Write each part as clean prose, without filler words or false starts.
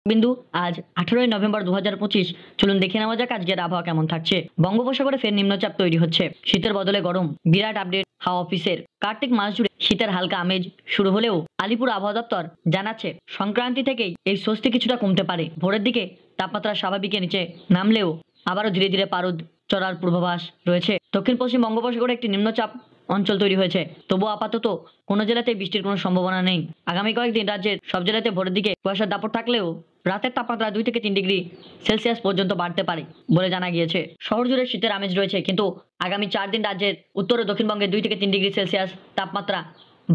বিন্দু আজ 18ই নভেম্বর 2025। চলুন দেখে নেওয়া যাক আজকের আবহাওয়া কেমন থাকছে। বঙ্গোপসাগরে ফের নিম্নচাপ তৈরি হচ্ছে, শীতের বদলে গরম। বিরাট আপডেট হাওয়া অফিসের। কার্তিক মাস জুড়ে শীতের হালকা আমেজ শুরু হলেও আলিপুর আবহাওয়া দপ্তর জানাচ্ছে সংক্রান্তি থেকেই এই স্বস্তি কিছুটা কমতে পারে। ভোরের দিকে তাপমাত্রা স্বাভাবিকের নিচে নামলেও আবারও ধীরে ধীরে পারদ চড়ার পূর্বাভাস রয়েছে। দক্ষিণ পশ্চিম বঙ্গোপসাগরে একটি নিম্নচাপ অঞ্চল তৈরি হয়েছে, তবুও আপাতত কোনো জেলাতেই বৃষ্টির কোনো সম্ভাবনা নেই। আগামী কয়েকদিন রাজ্যের সব জেলাতে ভোরের দিকে কুয়াশার দাপট থাকলেও রাতের তাপমাত্রা 2 থেকে 3 ডিগ্রি সেলসিয়াস পর্যন্ত বাড়তে পারে বলে জানা গিয়েছে। শহর জুড়ে শীতের আমেজ রয়েছে, কিন্তু আগামী 4 দিন রাজ্যের উত্তর ও দক্ষিণবঙ্গে 2 থেকে 3 ডিগ্রি সেলসিয়াস তাপমাত্রা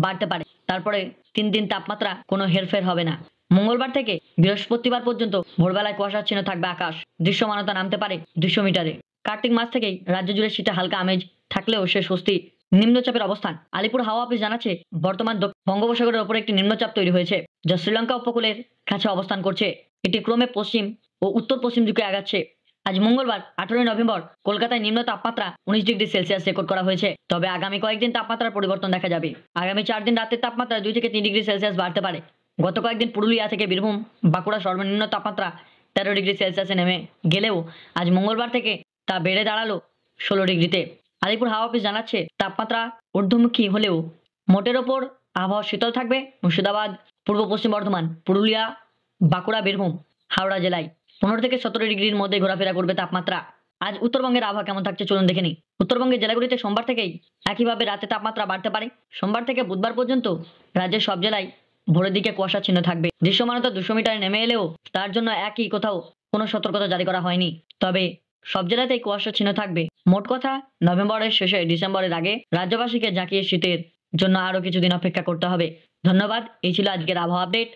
বাড়তে পারে। তারপরে 3 দিন তাপমাত্রা কোনো হেরফের হবে না। মঙ্গলবার থেকে বৃহস্পতিবার পর্যন্ত ভোরবেলায় কুয়াশাচ্ছন্ন থাকবে আকাশ, দৃশ্যমানতা নামতে পারে 200 মিটারে। কার্তিক মাস থেকেই রাজ্য জুড়ে শীতে হালকা আমেজ থাকলেও সে স্বস্তি। নিম্নচাপের অবস্থান। আলিপুর হাওয়া অফিস জানাচ্ছে বর্তমান বঙ্গোপসাগরের ওপর একটি নিম্নচাপ তৈরি হয়েছে, যা শ্রীলঙ্কা উপকূলের কাছে অবস্থান করছে। এটি ক্রমে পশ্চিম ও উত্তর পশ্চিম দিকে আগাচ্ছে। আজ মঙ্গলবার 18ই নভেম্বর কলকাতায় নিম্ন তাপমাত্রা 19 ডিগ্রি সেলসিয়াস রেকর্ড করা হয়েছে। তবে আগামী কয়েকদিন তাপমাত্রার পরিবর্তন দেখা যাবে। আগামী 4 দিন রাতের তাপমাত্রা 2 থেকে 3 ডিগ্রি সেলসিয়াস বাড়তে পারে। গত কয়েকদিন পুরুলিয়া থেকে বীরভূম, বাঁকুড়া সর্বনিম্ন তাপমাত্রা 13 ডিগ্রি সেলসিয়াসে নেমে গেলেও আজ মঙ্গলবার থেকে তা বেড়ে দাঁড়ালো 16 ডিগ্রিতে। আলিপুর হাওয়া অফিস জানাচ্ছে তাপমাত্রা ঊর্ধ্বমুখী হলেও মোটের ওপর আবহাওয়া শীতল থাকবে মুর্শিদাবাদ, পূর্ব পশ্চিম বর্ধমান, পুরুলিয়া, বাঁকুড়া, বীরভূম, হাওড়া জেলায় 15 থেকে 17 ডিগ্রির মধ্যে ঘোরাফেরা করবে তাপমাত্রা। আজ উত্তরবঙ্গের আবহাওয়া কেমন থাকছে চলুন দেখে নিই। উত্তরবঙ্গের জেলাগুলিতে সোমবার থেকেই একইভাবে রাতে তাপমাত্রা বাড়তে পারে। সোমবার থেকে বুধবার পর্যন্ত রাজ্যের সব জেলায় ভোরের দিকে কুয়াশাচ্ছন্ন থাকবে। দৃশ্যমানতা 200 মিটারে নেমে এলেও তার জন্য একই কোথাও কোনো সতর্কতা জারি করা হয়নি। তবে সব জেলাতেই কুয়াশাচ্ছন্ন থাকবে। মোট কথা, নভেম্বরের শেষে ডিসেম্বরের আগে রাজ্যবাসীকে জাঁকিয়ে শীতের জন্য আরও কিছুদিন অপেক্ষা করতে হবে। ধন্যবাদ। এই ছিল আজকের আবহাওয়া আপডেট।